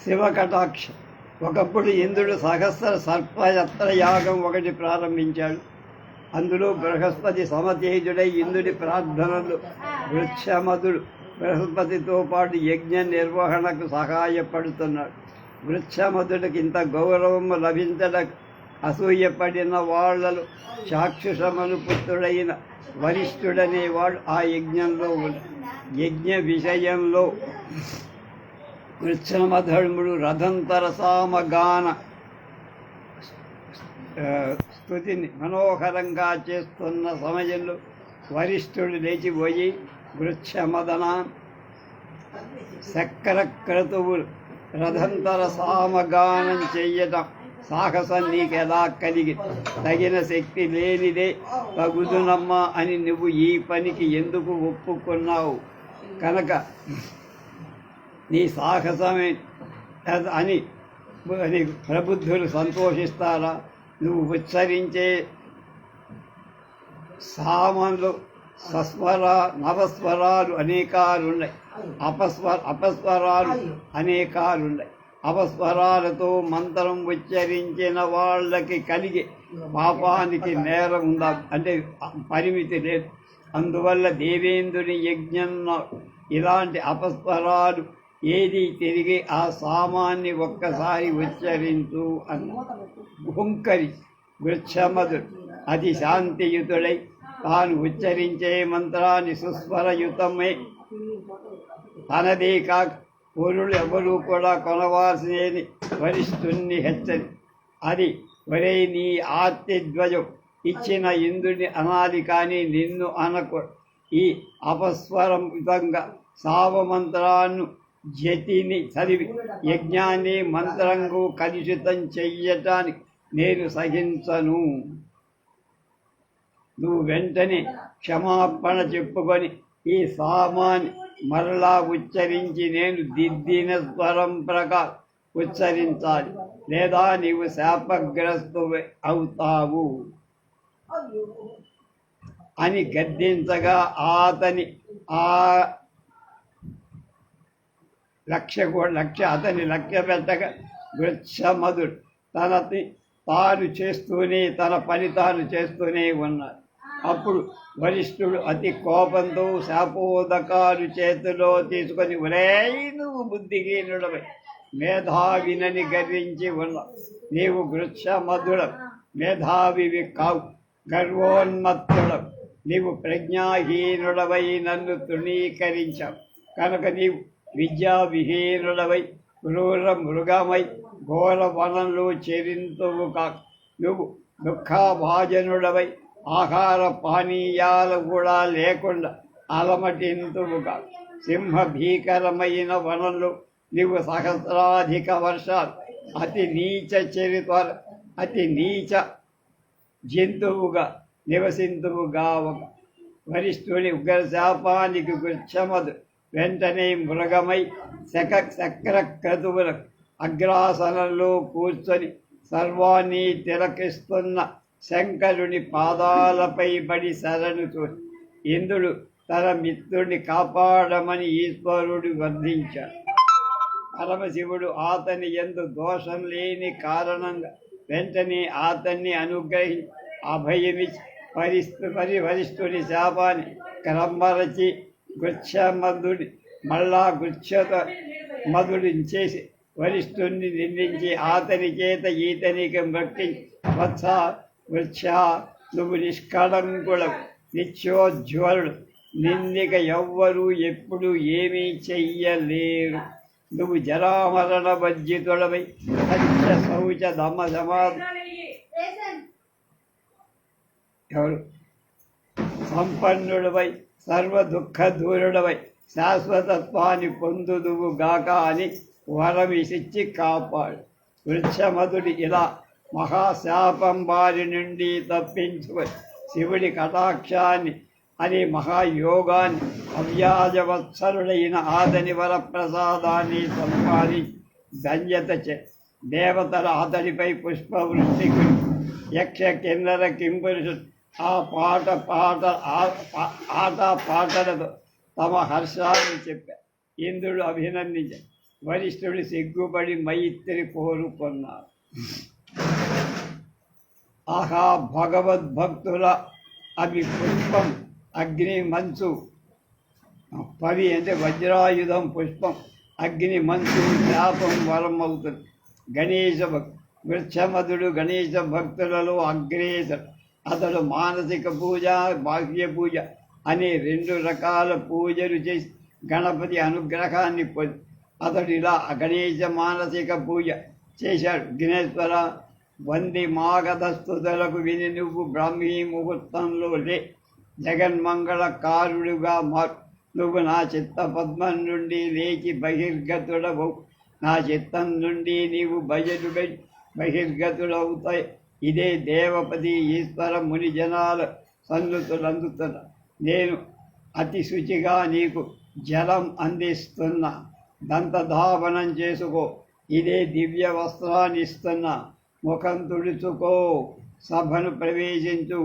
శివకటాక్షం. ఒకప్పుడు ఇంద్రుడు సహస్ర సర్పయత్ర యాగం ఒకటి ప్రారంభించాడు. అందులో బృహస్పతి సమతేజుడై ఇంద్రుడి ప్రార్థనలు వృక్షమధుడు బృహస్పతితో పాటు యజ్ఞ నిర్వహణకు సహాయపడుతున్నాడు. వృక్షమధుడికి ఇంత గౌరవం లభించడం అసూయపడిన వాళ్ళలో చాక్షుషమను పుత్రుడైన వరిష్ఠుడనేవాడు ఆ యజ్ఞంలో యజ్ఞ విషయంలో వృక్షమధర్ముడు రథంతర సామగాన స్తుతిని మనోహరంగా చేస్తున్న సమయంలో వరిష్ఠుడు లేచిపోయి వృక్షమదన చక్ర క్రతువులు రథంతర సామగానం చెయ్యటం సాహసం నీకెలా కలిగి తగిన శక్తి లేనిదే తగుదునమ్మా అని నువ్వు ఈ పనికి ఎందుకు ఒప్పుకున్నావు కనుక నీ సాహసమే అని ప్రబుద్ధులు సంతోషిస్తారా? నువ్వు ఉచ్చరించే సామంలో నవస్వరాలు అనేకాలున్నాయి, అపస్వరాలు అనేకాలున్నాయి. అపస్వరాలతో మంత్రం ఉచ్చరించిన వాళ్ళకి కలిగే పాపానికి నేరం ఉందా అంటే పరిమితి లేదు. అందువల్ల దేవేంద్రుని యజ్ఞంలో ఇలాంటి అపస్వరాలు ఏది తిరిగి ఆ సామాన్ని ఒక్కసారి ఉచ్చరించు అన్న. హుంకరి వృక్షమధుడు అతి శాంతియుతుడై తాను ఉచ్చరించే మంత్రాన్ని సుస్వరయుతమే తనదే కాక పొరులు ఎవరూ కూడా కొనవాల్సినని వరిష్ఠుణ్ణి హెచ్చరి అది ఒరే నీ ఆర్తిధ్వజం ఇచ్చిన ఇంద్రుని అనాలి కానీ నిన్ను అనకు. ఈ అపస్వరం విధంగా సావమంత్రాన్ని జతిని చదివి యజ్ఞాన్ని మంత్రంగు కలుషితం చెయ్యటానికి నేను సహించను. నువ్వు వెంటనే క్షమాపణ చెప్పుకొని ఈ సామాన్ని మరలా ఉచ్చరించి నేను దిద్దిన స్వరం ప్రకారం ఉచ్చరించాలి, లేదా నీవు శాపగ్రస్తు అవుతావు అని గద్దించగా అతని లక్ష్య పెట్టగా వృక్షమధుడు తన పని తాను చేస్తూనే ఉన్నాడు. అప్పుడు వరిష్ఠుడు అతి కోపంతో శాపోదకాలు చేతిలో తీసుకొని ఒరేయ్ నువ్వు బుద్ధిహీనుడవై మేధావినని గర్వించి ఉన్నావు. నీవు వృక్షమధుడం మేధావివి కావు, గర్వోన్మత్తుడవు. నీవు ప్రజ్ఞాహీనుడవై నన్ను తృణీకరించావు కనుక నీవు విద్యావిహీనుడవై క్రూర మృగమై ఘోర వనంలో చెరింతువు కాక నువ్వు దుఃఖభాజనుడవై ఆహార పానీయాలు కూడా లేకుండా అలమటింతువు కాక సింహ భీకరమైన వనంలో నీవు సహస్రాధిక వర్షాలు అతి నీచ జంతువుగా నివసింతువుగా ఒక వరిష్ఠుని ఉగ్రశాపానికి వృక్షమధు వెంటనే మృగమై చక్ర క్రతువులకు అగ్రాసనంలో కూర్చొని సర్వాన్ని తిలకిస్తున్న శంకరుని పాదాలపై పడి శరణు చూసి ఇంద్రుడు తన మిత్రుడిని కాపాడమని ఈశ్వరుడు వర్ధించాడు. పరమశివుడు అతని యందు దోషం లేని కారణంగా వెంటనే అతన్ని అనుగ్రహించి అభయమిచ్చి వరిష్ఠుని శాపాన్ని క్రమరచి గుచ్చమధుడి మళ్ళా మధుడించేసి వరిష్ఠుణ్ణి నిందించి అతని చేత ఈతనికి మృక్కించి వృక్ష నువ్వు నిష్కళంకుడు నిత్యోజ్వలుడు, నిందిక ఎవ్వరూ ఎప్పుడు ఏమీ చెయ్యలేరు. నువ్వు జరామరణ వర్జితుడవై సత్య శౌచ దమ సమాధి సంపన్నుడవై సర్వ దుఃఖ దూరుడవై శాశ్వతత్వాన్ని పొందుదువు గాక అని వరమిసిచ్చి కాపాడు. వృక్షమధుడి ఇలా మహాశాపం బారి నుండి తప్పించుకొని శివుడి కటాక్షాన్ని అనే మహాయోగాన్ని అవ్యాజవత్సరుడైన ఆదని వరప్రసాదాన్ని సంపాదించి ధన్యత దేవతల అతడిపై పుష్పవృష్టి యక్ష కిన్నర కింపురుషుడు ఆ పాటలతో తమ హర్షాన్ని చెప్పారు. ఇంద్రుడు అభినందించాడు. వరిష్ఠుడు సిగ్గుపడి మైత్రి కోరుకున్నారు. ఆహా భగవద్భక్తుల అవి పుష్పం అగ్ని మంచు, పవి అంటే వజ్రాయుధం పుష్పం, అగ్ని మంచు శాపం వరం అవుతుంది. గణేశ వృక్షమధుడు గణేశ భక్తులలో అగ్రేసరు. అతడు మానసిక పూజ బాహ్య పూజ అనే 2 రకాల పూజలు చేసి గణపతి అనుగ్రహాన్ని పొంది అతడు ఇలా గణేశ మానసిక పూజ చేశాడు. విఘ్నేశ్వర వంది మాగధ స్తుతులకు విని నువ్వు బ్రాహ్మీ ముహూర్తంలో లే, జగన్మంగళకారుడుగా మారు. నువ్వు నా చిత్త పద్మం నుండి లేచి బహిర్గతుడవు, నా చిత్తం నుండి నీవు బహిర్గతుడవుతాయి. ఇదే దేవపతి ఈశ్వర ముని జనాల సన్నుతులందుతున్నా. నేను అతి శుచిగా నీకు జలం అందిస్తున్నా, దంతధావనం చేసుకో. ఇదే దివ్య వస్త్రాన్ని ఇస్తున్నా, ముఖం తుడుచుకో, సభను ప్రవేశించు.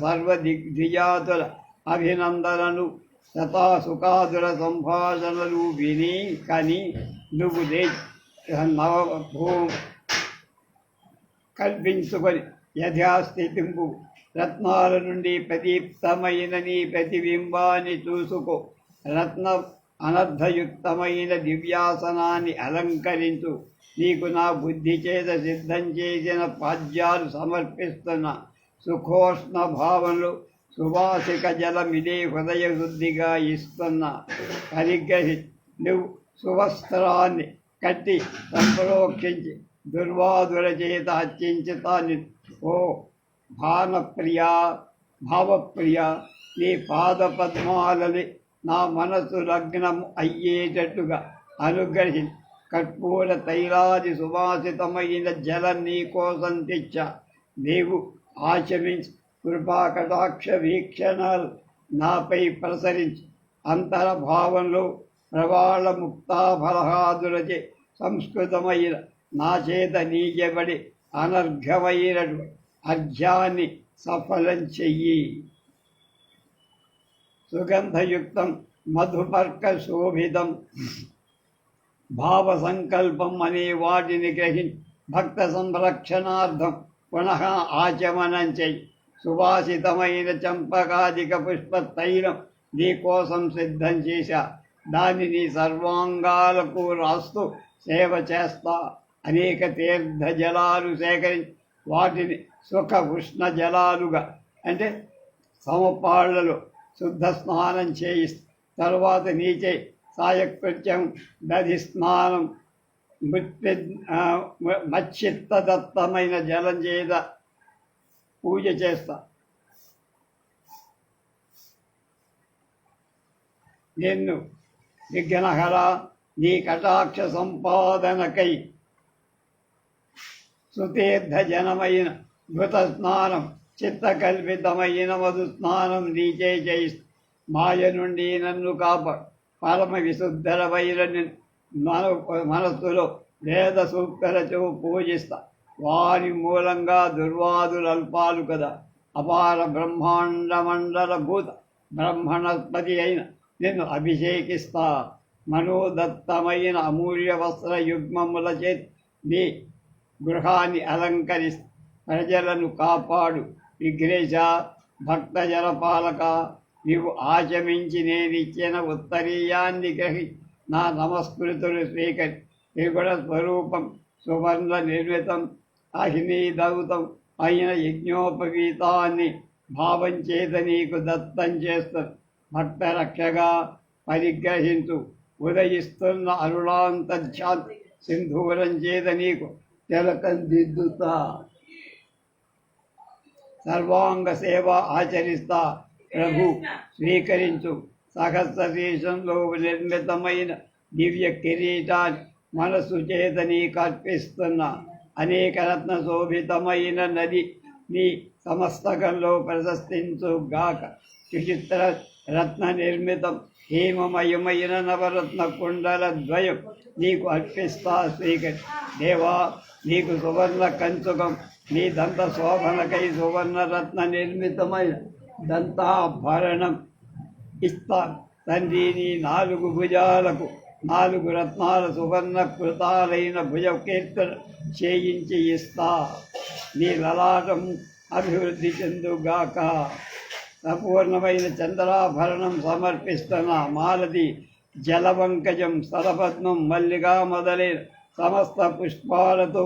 సర్వదిగ్విజాతుల అభినందనలు శతాసుఖాదుల సంభాషణలు విని కని నువ్వు కల్పించుకొని యథాస్థితింపు. రత్నాల నుండి ప్రదీప్తమైన నీ ప్రతిబింబాన్ని చూసుకో. రత్న అనర్థయుక్తమైన దివ్యాసనాన్ని అలంకరించు. నీకు నా బుద్ధి చేత సిద్ధం చేసిన పాద్యాలు సమర్పిస్తున్నా. సుఖోష్ణ భావంలో సువాసిక జలమిదే హృదయ శుద్ధిగా ఇస్తున్నా. పరిగ్రహి. నువ్వు సువస్త్రాన్ని కట్టి సంప్రోక్షించి దుర్వాదుల చేత అర్చించుతాను. ఓ భావప్రియ, నీ పాద పద్మాలని నా మనసు లగ్నం అయ్యేటట్టుగా అనుగ్రహి. కర్పూర తైలాది సువాసితమైన జలం నీ కోసం తెచ్చా. నీవు ఆచరించి కృపాకటాక్ష వీక్షణాలు నాపై ప్రసరించి అంతర్భావంలో ప్రవాళ ముక్తాఫలహాదులచే సంస్కృతమైన నా చేత నీయబడి అనర్ఘమైన అర్ఘ్యాన్ని సఫలం చెయ్యి. సుగంధయుక్తం మధుపర్క శోభితం భావ సంకల్పం అనే వాటిని గ్రహించి భక్త సంరక్షణార్థం పునః ఆచమనం చెయ్యి. సువాసితమైన చంపకాదిక పుష్ప తైలం నీ కోసం సిద్ధం చేశా. దానిని సర్వాంగాలకు రాస్తూ సేవ చేస్తా. అనేక తీర్థ జలాలు సేకరించి వాటిని సుఖ ఉష్ణ జలాలుగా అంటే సమపాళ్లలో శుద్ధ స్నానం చేయిస్తా. తరువాత నీచే సాయకృత్యం దధి స్నానం మచ్చిత్తదత్తమైన జలం చేత పూజ చేస్తా. నిన్ను విఘ్నహర నీ కటాక్ష సంపాదనకై సుతీర్థజనమైన ఘృత స్నానం చిత్తకల్పితమైన మధు స్నానం నీచే చేయిస్తా. మాయ నుండి నన్ను కాపాడు. పరమ విశుద్ధరమైన మనస్సులో వేద సూక్తులతో పూజిస్తా. వారి మూలంగా దుర్వాదులు అల్పాలు కదా. అపార బ్రహ్మాండ మండల భూత బ్రహ్మణస్పతి అయిన నిన్ను అభిషేకిస్తా. మనోదత్తమైన అమూల్య వస్త్ర యుగ్మముల చేతి నీ గృహాన్ని అలంకరిస్తా. ప్రజలను కాపాడు. విఘ్నేశ భక్తజనపాలక, నీవు ఆచమించి నేనిచ్చిన ఉత్తరీయాన్ని గ్రహి నా నమస్కృతులు స్వీకరి. త్రిగుణ స్వరూపం సువర్ణ నిర్మితం అహినీదౌతం అయిన యజ్ఞోపవీతాన్ని భావం చేత నీకు దత్తం చేస్తారు. భక్త రక్షగా పరిగ్రహించు. ఉదయిస్తున్న అరుణాంతర్శాంతి సింధూరం చేత నీకు తిలకం దిద్దుతా. సర్వాంగ సేవ ఆచరిస్తా. ప్రభు స్వీకరించు. సహస్రశీర్షంలో నిర్మితమైన దివ్య కిరీటాన్ని మనస్సు చేత నీకు అర్పిస్తున్నా. అనేక రత్న శోభితమైన నది నీ సమస్తకంలో ప్రశస్తించుగాక. విచిత్ర రత్న నిర్మితం హేమమయమైన నవరత్న కుండల ద్వయం నీకు అర్పిస్తా. స్వీకరి. దేవా నీకు సువర్ణ కంచుకం నీ దంత శోభనకై సువర్ణ రత్న నిర్మితమైన దంతాభరణం ఇస్తా. తండ్రి నీ 4 భుజాలకు 4 రత్నాల సువర్ణ కృతాలైన భుజకీర్తన చేయించి ఇస్తా. నీ లలాటం అభివృద్ధి చెందుగాక. సంపూర్ణమైన చంద్రాభరణం సమర్పిస్తున్న మాలతి జలవంకజం స్థలపద్మం మల్లిగా మొదలైన సమస్త పుష్పాలతో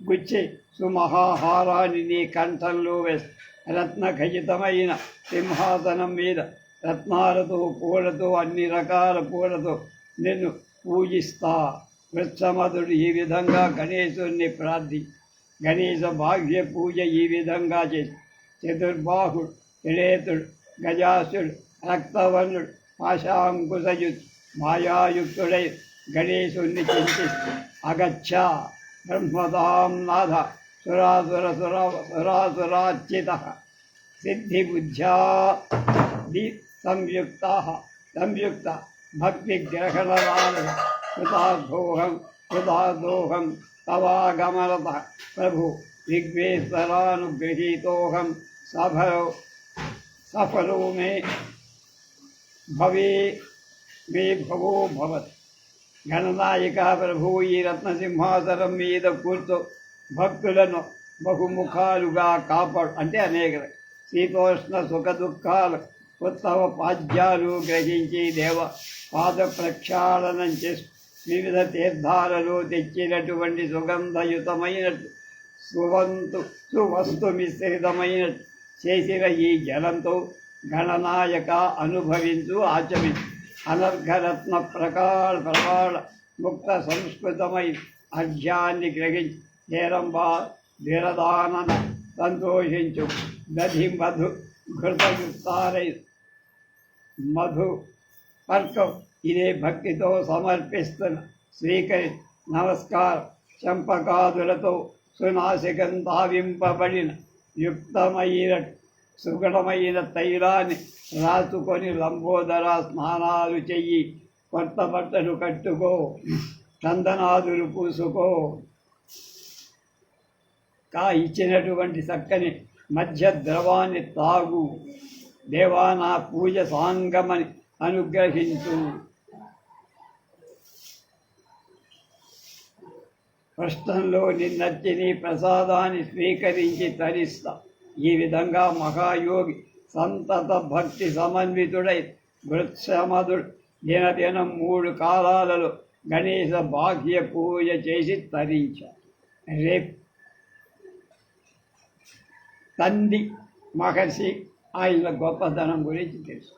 గుచ్చి సుమహాహారాన్ని నీ కంఠంలో వేసి రత్న ఖచ్చితమైన సింహాసనం మీద రత్నాలతో పూలతో అన్ని రకాల పూలతో నిన్ను పూజిస్తా. వృక్షమధుడు ఈ విధంగా గణేశుణ్ణి గణేశ భాగ్య పూజ ఈ విధంగా చేసి చతుర్బాహుడు త్రినేతుడు గజాసుడు రక్తవర్ణుడు పాశాంకుశయుడు మాయాయుక్తుడై గణేశుణ్ణి చింతిస్తూ అగచ్చ బ్రహ్మదాం నాథ సురాసురార్చిత సిద్ధిబుద్ధ్యా సంయుక్త భక్తిగ్రహణరాల కృతార్థోహం తవాగమనత ప్రభు విఘ్నేశ్వరానుగృహీతోహం సఫలో మే భవో భవత్. గణనాయక ప్రభు ఈ రత్నసింహాసనం మీద కూర్చో భక్తులను బహుముఖాలుగా కాపాడు. అంటే అనేక శీతోష్ణ సుఖ దుఃఖాలు ఉత్తమ పాద్యాలు గ్రహించి దేవ పాద ప్రక్షాళనం చేసి వివిధ తీర్థాలలో తెచ్చినటువంటి సుగంధయుతమైనట్టు సువస్తు మిశ్రితమైనట్టు చేసిన ఈ జలంతో గణనాయక అనుభవించు ఆచరించు. అనర్ఘరత్న ప్రకాళ ముక్త సంస్కృతమై అర్ఘ్యాన్ని గ్రహించి హేరంబా ధీరదానన సంతోషించు. దధి మధు ఘృతయుక్తారై మధు పర్కం ఇదే భక్తితో సమర్పిస్తున్న స్వీకరి నమస్కారం. చంపకాదులతో సునాసికంతావింపబడిన యుక్తమైన సుగడమైన తైలాన్ని రాసుకొని లంబోదర స్నానాలు చెయ్యి. కొత్త బట్టలు కట్టుకో, చందనాదులు పూసుకో. ఇచ్చినటువంటి చక్కని మధ్య ద్రవాన్ని తాగు. దేవా నా పూజ సాంగమని అనుగ్రహించు. పృష్ఠంలో నిన్నచ్చి నీ ప్రసాదాన్ని స్వీకరించి తరిస్తా. ఈ విధంగా మహాయోగి సంతత భక్తి సమన్వితుడై వృక్షమధుడు దినదినం 3 కాలాలలో గణేశ బాహ్య పూజ చేసి తరించాడు. రేపు తంది మహర్షి ఆయన గొప్పతనం గురించి తెలుసు.